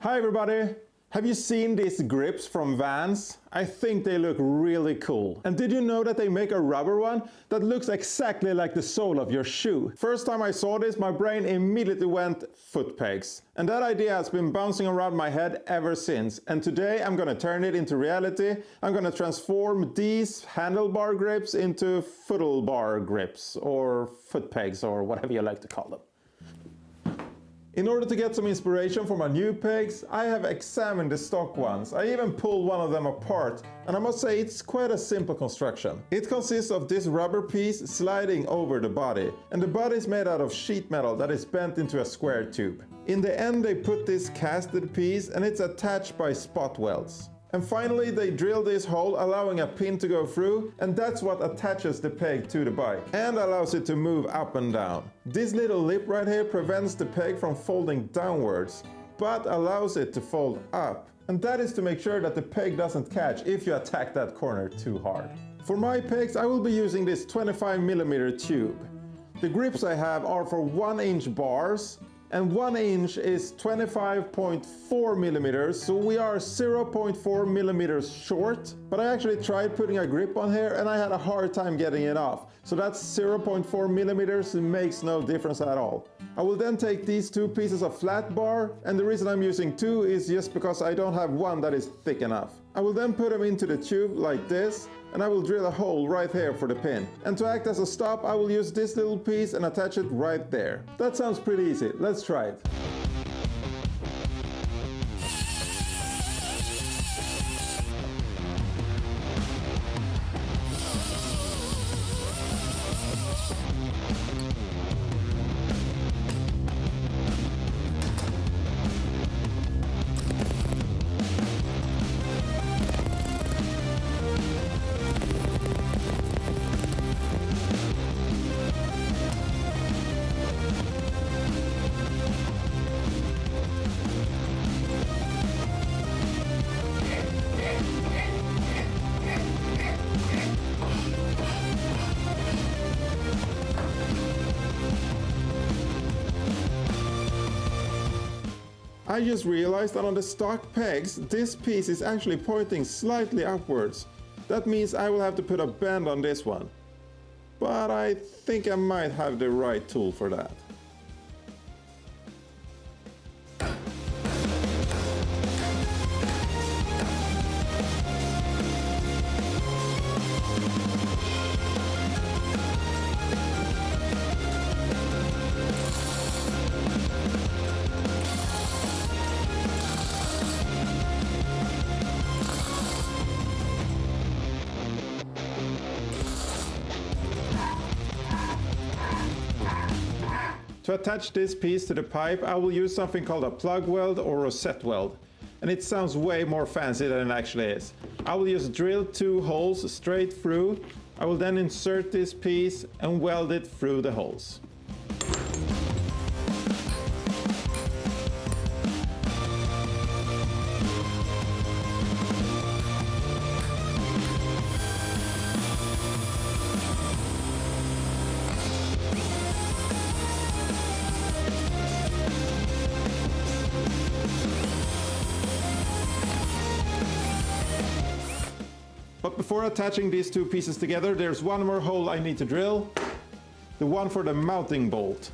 Hi everybody! Have you seen these grips from Vans? I think they look really cool. And did you know that they make a rubber one that looks exactly like the sole of your shoe? First time I saw this, my brain immediately went foot pegs. And that idea has been bouncing around my head ever since. And today I'm gonna turn it into reality. I'm gonna transform these handlebar grips into footlebar grips, or foot pegs, or whatever you like to call them. In order to get some inspiration for my new pegs, I have examined the stock ones. I even pulled one of them apart, and I must say it's quite a simple construction. It consists of this rubber piece sliding over the body, and the body is made out of sheet metal that is bent into a square tube. In the end they put this casted piece and it's attached by spot welds. And finally they drill this hole, allowing a pin to go through, and that's what attaches the peg to the bike and allows it to move up and down. This little lip right here prevents the peg from folding downwards, but allows it to fold up. And that is to make sure that the peg doesn't catch if you attack that corner too hard. For my pegs I will be using this 25mm tube. The grips I have are for 1-inch bars, and 1 inch is 25.4mm, so we are 0.4mm short. But I actually tried putting a grip on here and I had a hard time getting it off. So that's 0.4mm, it makes no difference at all. I will then take these two pieces of flat bar, and the reason I'm using two is just because I don't have one that is thick enough. I will then put them into the tube like this, and I will drill a hole right here for the pin. And to act as a stop, I will use this little piece and attach it right there. That sounds pretty easy. Let's try it. I just realized that on the stock pegs, this piece is actually pointing slightly upwards. That means I will have to put a bend on this one. But I think I might have the right tool for that. To attach this piece to the pipe, I will use something called a plug weld or rosette weld. And it sounds way more fancy than it actually is. I will just drill 2 holes straight through. I will then insert this piece and weld it through the holes. But before attaching these two pieces together, there's one more hole I need to drill. The one for the mounting bolt.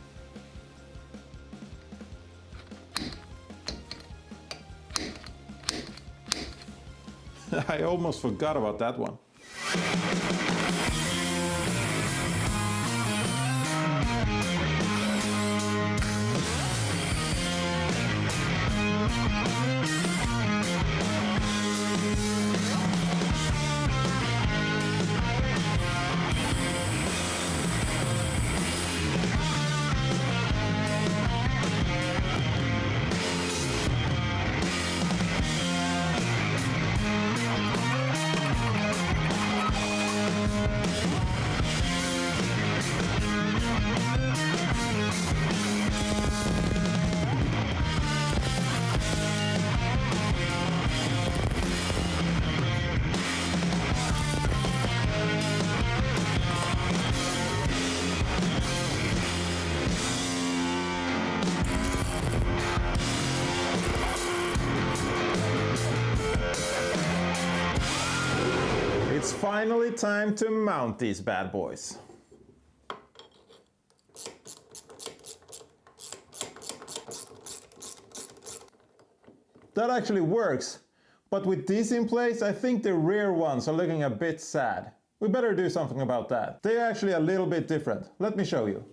I almost forgot about that one. finally time to mount these bad boys. That actually works, but with these in place, I think the rear ones are looking a bit sad. We better do something about that. They're actually a little bit different. Let me show you.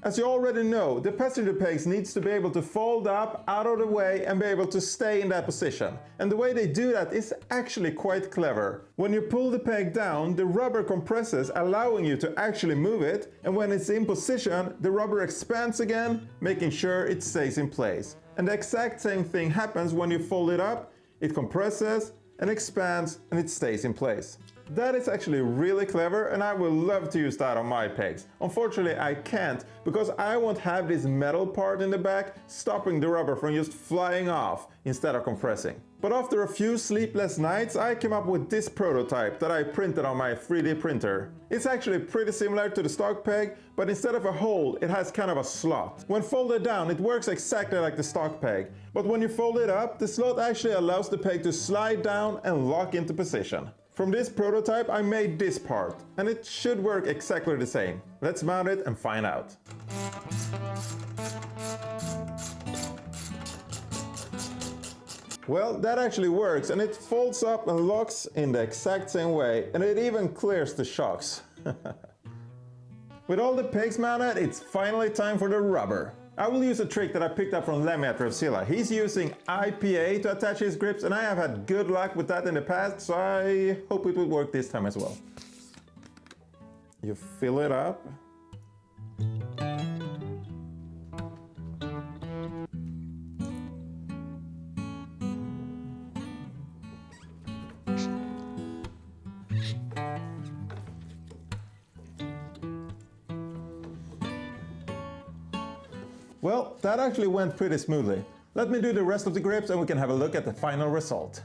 As you already know, the passenger pegs needs to be able to fold up out of the way and be able to stay in that position. And the way they do that is actually quite clever. When you pull the peg down, the rubber compresses, allowing you to actually move it, and when it's in position, the rubber expands again, making sure it stays in place. And the exact same thing happens when you fold it up. It compresses and expands and it stays in place. That is actually really clever, and I would love to use that on my pegs. Unfortunately, I can't because I won't have this metal part in the back stopping the rubber from just flying off instead of compressing. But after a few sleepless nights, I came up with this prototype that I printed on my 3D printer. It's actually pretty similar to the stock peg, but instead of a hole, it has kind of a slot. When folded down, it works exactly like the stock peg, but when you fold it up, the slot actually allows the peg to slide down and lock into position. From this prototype, I made this part, and it should work exactly the same. Let's mount it and find out. Well, that actually works, and it folds up and locks in the exact same way, and it even clears the shocks. With all the pegs mounted, it's finally time for the rubber. I will use a trick that I picked up from Lemmy at Revzilla. He's using IPA to attach his grips, and I have had good luck with that in the past, so I hope it will work this time as well. You fill it up. Well, that actually went pretty smoothly. Let me do the rest of the grips and we can have a look at the final result.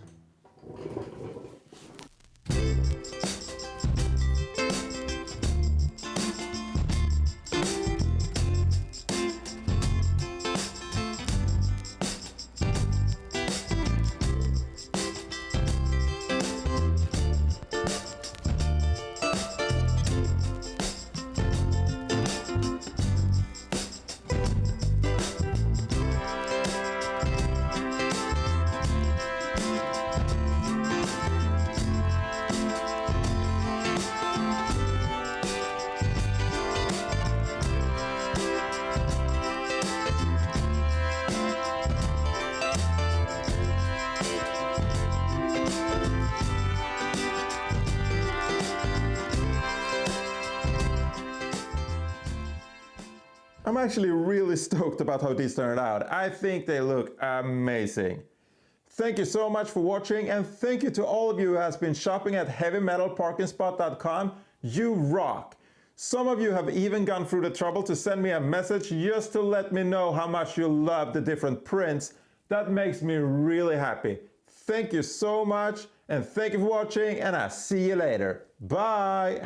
I'm actually really stoked about how these turned out. I think they look amazing. Thank you so much for watching, and thank you to all of you who has been shopping at heavymetalparkingspot.com. You rock! Some of you have even gone through the trouble to send me a message just to let me know how much you love the different prints. That makes me really happy. Thank you so much, and thank you for watching, and I'll see you later. Bye!